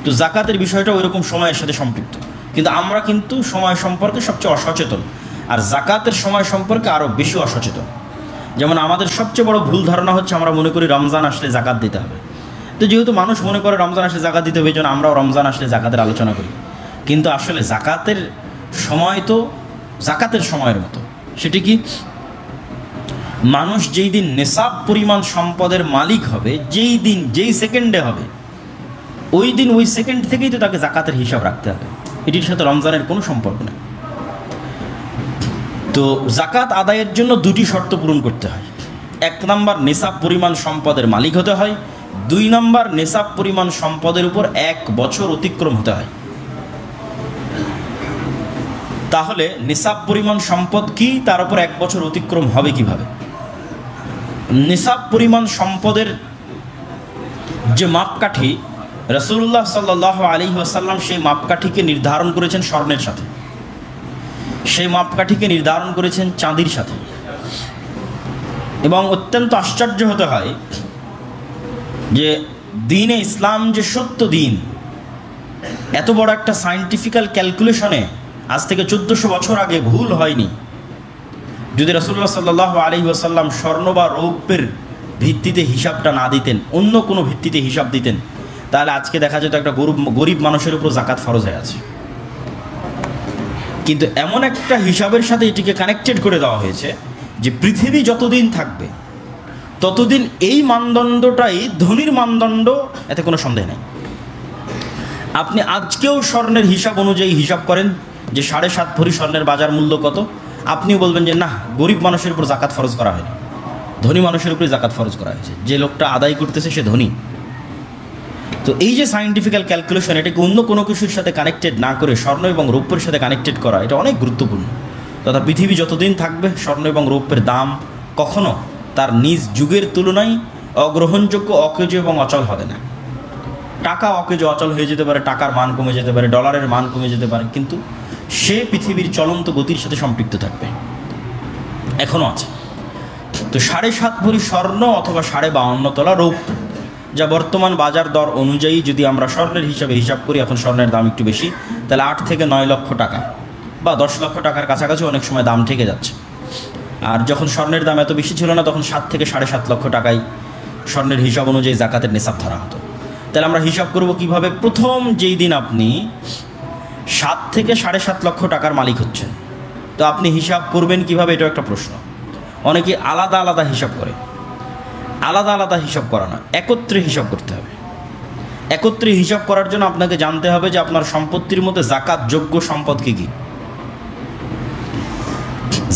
তো জাকাতের বিষয়টা ওইরকম সময়ের সাথে সম্পৃক্ত, কিন্তু আমরা কিন্তু সময় সম্পর্কে সবচেয়ে অসচেতন, আর জাকাতের সময় সম্পর্কে আরও বেশি অসচেতন। যেমন আমাদের সবচেয়ে বড় ভুল ধারণা হচ্ছে আমরা মনে করি রমজান আসলে জাকাত দিতে হবে। তো যেহেতু মানুষ মনে করে রমজান আসলে জাকাত দিতে হবে, এই জন্য আমরাও রমজান আসলে জাকাতের আলোচনা করি। কিন্তু আসলে জাকাতের সময় তো জাকাতের সময়ের মতো। সেটি কি? মানুষ যেই দিন নেশাব পরিমাণ সম্পদের মালিক হবে, যেই দিন যেই সেকেন্ডে হবে, ওই দিন ওই সেকেন্ড থেকেই তো তাকে জাকাতের হিসাব রাখতে হবে। এটির সাথে রমজানের কোনো সম্পর্ক নেই। তো জাকাত আদায়ের জন্য দুটি শর্ত পূরণ করতে হয়। 1 নম্বর, নেশাব পরিমাণ সম্পদের মালিক হতে হয়। 2 নম্বর, নেশাব পরিমাণ সম্পদের উপর 1 বছর অতিক্রম হতে হয়। তাহলে নেশাব পরিমাণ সম্পদ কি, তার উপর 1 বছর অতিক্রম হবে কিভাবে? নেশাব পরিমাণ সম্পদের যে মাপকাঠি, রাসূলুল্লাহ সাল্লাল্লাহু আলাইহি ওয়াসাল্লাম সেই মাপকাঠিকে নির্ধারণ করেছেন স্বর্ণের সাথে, সেই মাপকাঠিকে নির্ধারণ করেছেন চাঁদির সাথে। এবং অত্যন্ত আশ্চর্য হতে হয় যে দ্বীনে ইসলাম যে সত্য দিন, এত বড় একটা সায়েন্টিফিক্যাল ক্যালকুলেশনে আজ থেকে 1400 বছর আগে ভুল হয়নি। যদি রাসূলুল্লাহ সাল্লাল্লাহু আলাইহি ওয়াসাল্লাম স্বর্ণ বা রৌপ্যের ভিত্তিতে হিসাবটা না দিতেন, অন্য কোনো ভিত্তিতে হিসাব দিতেন, তাহলে আজকে দেখা যেত একটা গরিব মানুষের উপর জাকাত ফরজ হয়ে আছে। কিন্তু এমন একটা হিসাবের সাথে এটিকে কানেক্টেড করে দেওয়া হয়েছে যে পৃথিবী যতদিন থাকবে ততদিন এই মানদণ্ডটাই ধনীর মানদণ্ড, এতে কোনো সন্দেহ নেই। আপনি আজকেও স্বর্ণের হিসাব অনুযায়ী হিসাব করেন যে 7.5 ভরি স্বর্ণের বাজার মূল্য কত, আপনিও বলবেন যে না, গরিব মানুষের উপর জাকাত ফরজ করা হয়নি, ধনী মানুষের উপরে জাকাত ফরজ করা হয়েছে, যে লোকটা আদায় করতেছে সে ধনী। তো এই যে সায়েন্টিফিক্যাল ক্যালকুলেশন, এটাকে অন্য কোনো কিছুর সাথে কানেক্টেড না করে স্বর্ণ এবং রৌপ্যের সাথে কানেক্টেড করা, এটা অনেক গুরুত্বপূর্ণ। তথা পৃথিবী যতদিন থাকবে স্বর্ণ এবং রৌপ্যের দাম কখনো তার নিজ যুগের তুলনায় অগ্রহণযোগ্য, অকেজ এবং অচল হবে না। টাকা অকেজ অচল হয়ে যেতে পারে, টাকার মান কমে যেতে পারে, ডলারের মান কমে যেতে পারে, কিন্তু সে পৃথিবীর চলন্ত গতির সাথে সম্পৃক্ত থাকবে, এখনও আছে। তো 7.5 ভরি স্বর্ণ অথবা 52.5 তোলা রৌপ্য, যা বর্তমান বাজার দর অনুযায়ী যদি আমরা স্বর্ণের হিসাবে হিসাব করি, এখন স্বর্ণের দাম একটু বেশি, তাহলে 8 থেকে 9 লক্ষ টাকা বা 10 লক্ষ টাকার কাছাকাছি অনেক সময় দাম ঠেকে যাচ্ছে। আর যখন স্বর্ণের দাম এত বেশি ছিল না, তখন 7 থেকে 7.5 লক্ষ টাকায় স্বর্ণের হিসাব অনুযায়ী জাকাতের নেশাব ধরা হতো। তাহলে আমরা হিসাব করব কিভাবে? প্রথম যেই দিন আপনি 7 থেকে 7.5 লক্ষ টাকার মালিক হচ্ছেন, তো আপনি হিসাব করবেন কিভাবে? এটাও একটা প্রশ্ন। অনেকে আলাদা আলাদা হিসাব করে। আলাদা আলাদা হিসাব করা না, একত্রে হিসাব করতে হবে। একত্রে হিসাব করার জন্য আপনাকে জানতে হবে যে আপনার সম্পত্তির মধ্যে জাকাতযোগ্য সম্পদ কী কী।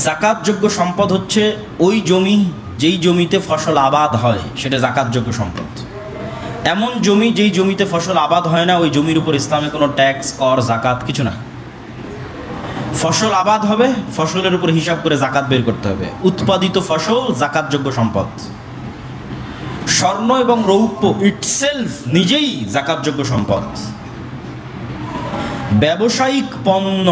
জাকাতযোগ্য সম্পদ হচ্ছে ওই জমি, যেই জমিতে ফসল আবাদ হয়, সেটা জাকাতযোগ্য সম্পদ। এমন জমি যেই জমিতে ফসল আবাদ হয় না, ওই জমির উপর ইসলামে কোনো ট্যাক্স, কর, জাকাত কিছু নাই। ফসল আবাদ হবে, ফসলের উপর হিসাব করে জাকাত বের করতে হবে। উৎপাদিত ফসল জাকাতযোগ্য সম্পদ। স্বর্ণ এবং রৌপ্য ইটসেলফ নিজেই জাকাতযোগ্য সম্পদ। ব্যবসায়িক পণ্য,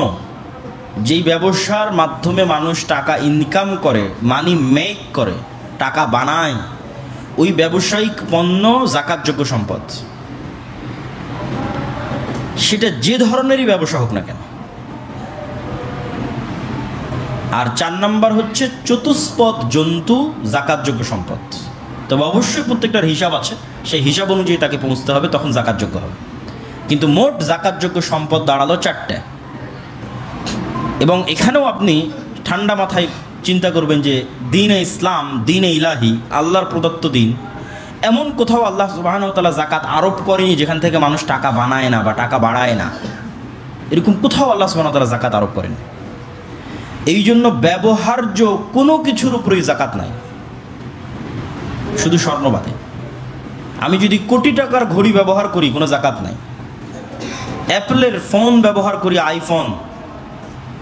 যেই ব্যবসার মাধ্যমে মানুষ টাকা ইনকাম করে, মানি মেক করে, টাকা বানায়, ওই ব্যবসায়িক পণ্য জাকাতযোগ্য সম্পদ। সেটা যে ধরনেরই ব্যবসা হোক না কেন। আর 4 নম্বর হচ্ছে চতুষ্পদ জন্তু জাকাতযোগ্য সম্পদ। তবে অবশ্যই প্রত্যেকটার হিসাব আছে, সেই হিসাব অনুযায়ী তাকে পৌঁছতে হবে, তখন জাকাতযোগ্য হবে। কিন্তু মোট জাকাতযোগ্য সম্পদ দাঁড়ালো 4টে। এবং এখানেও আপনি ঠান্ডা মাথায় চিন্তা করবেন যে দ্বীনে ইসলাম, দ্বীনে ইলাহি, আল্লাহর প্রদত্ত দিন, এমন কোথাও আল্লাহ সুবহানাহু ওয়া তাআলা জাকাত আরোপ করেনি যেখান থেকে মানুষ টাকা বানায় না বা টাকা বাড়ায় না। এরকম কোথাও আল্লাহ সুবহানাহু ওয়া তাআলা জাকাত আরোপ করেন। এই জন্য ব্যবহার্য কোনো কিছুর উপরেই জাকাত নাই, শুধু স্বর্ণ বাদে। আমি যদি কোটি টাকার ঘড়ি ব্যবহার করি, কোনো জাকাত নাই। অ্যাপলের ফোন ব্যবহার করি, আইফোন,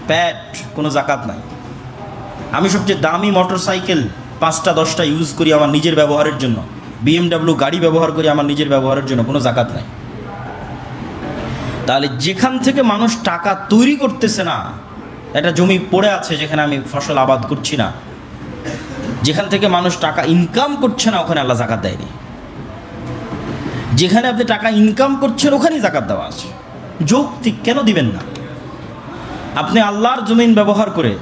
প্যাড, কোনো জাকাত নাই। আমি সবচেয়ে দামি মোটরসাইকেল 5টা 10টা ইউজ করি আমার নিজের ব্যবহারের জন্য, BMW গাড়ি ব্যবহার করি আমার নিজের ব্যবহারের জন্য, কোনো জাকাত নাই। তাহলে যেখান থেকে মানুষ টাকা তৈরি করতেছে না, একটা জমি পড়ে আছে যেখানে আমি ফসল আবাদ করছি না, যেখান থেকে মানুষ টাকা ইনকাম করছে না, ওখানে আল্লাহ জাকাত দেয়নি। যেখানে আপনি টাকা ইনকাম করছেন ওখানেই জাকাত দেওয়া আছে। যৌক্তিক, কেন দিবেন না? আপনি আল্লাহর জমিন ব্যবহার করে,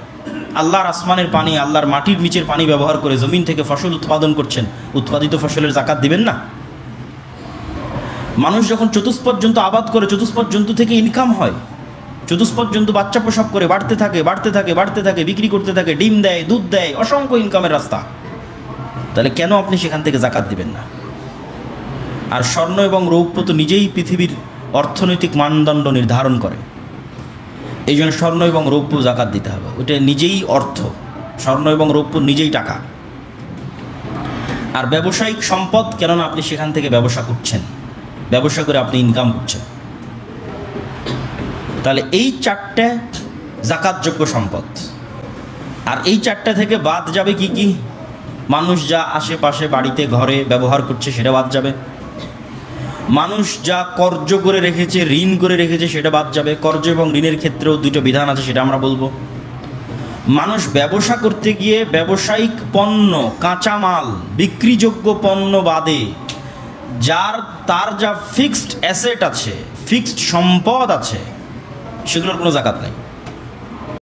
আল্লাহর আসমানের পানি, আল্লাহর মাটির নিচের পানি ব্যবহার করে জমিন থেকে ফসল উৎপাদন করছেন, উৎপাদিত ফসলের জাকাত দিবেন না? মানুষ যখন চতুষ্পদ জন্তু আবাদ করে, চতুষ্পদ জন্তু থেকে ইনকাম হয়, চতুষ্পদ জন্তু বাচ্চা প্রসব করে বাড়তে থাকে বাড়তে থাকে বাড়তে থাকে, বিক্রি করতে থাকে, ডিম দেয়, দুধ দেয়, অসংখ্য ইনকামের রাস্তা। তাহলে কেন আপনি সেখান থেকে জাকাত দিবেন না? আর স্বর্ণ এবং রৌপ্য তো নিজেই পৃথিবীর অর্থনৈতিক মানদণ্ড নির্ধারণ করে, এই জন্য স্বর্ণ এবং রৌপ্য জাকাত দিতে হবে। ওটা নিজেই অর্থ, স্বর্ণ এবং রৌপ্য নিজেই টাকা। আর ব্যবসায়িক সম্পদ, কেননা আপনি সেখান থেকে ব্যবসা করছেন, ব্যবসা করে আপনি ইনকাম করছেন। তাহলে এই চারটে জাকাতযোগ্য সম্পদ। আর এই চারটে থেকে বাদ যাবে কি কি? মানুষ যা আশেপাশে বাড়িতে ঘরে ব্যবহার করছে সেটা বাদ যাবে, মানুষ যা কর্জ করে রেখেছে, ঋণ করে রেখেছে সেটা বাদ যাবে। কর্জ এবং ঋণের ক্ষেত্রেও দুটো বিধান আছে, সেটা আমরা বলবো। মানুষ ব্যবসা করতে গিয়ে ব্যবসায়িক পণ্য, কাঁচামাল, বিক্রিযোগ্য পণ্য বাদে তার যা ফিক্সড অ্যাসেট আছে, ফিক্সড সম্পদ আছে, সেগুলোর কোনো জাকাত নাই।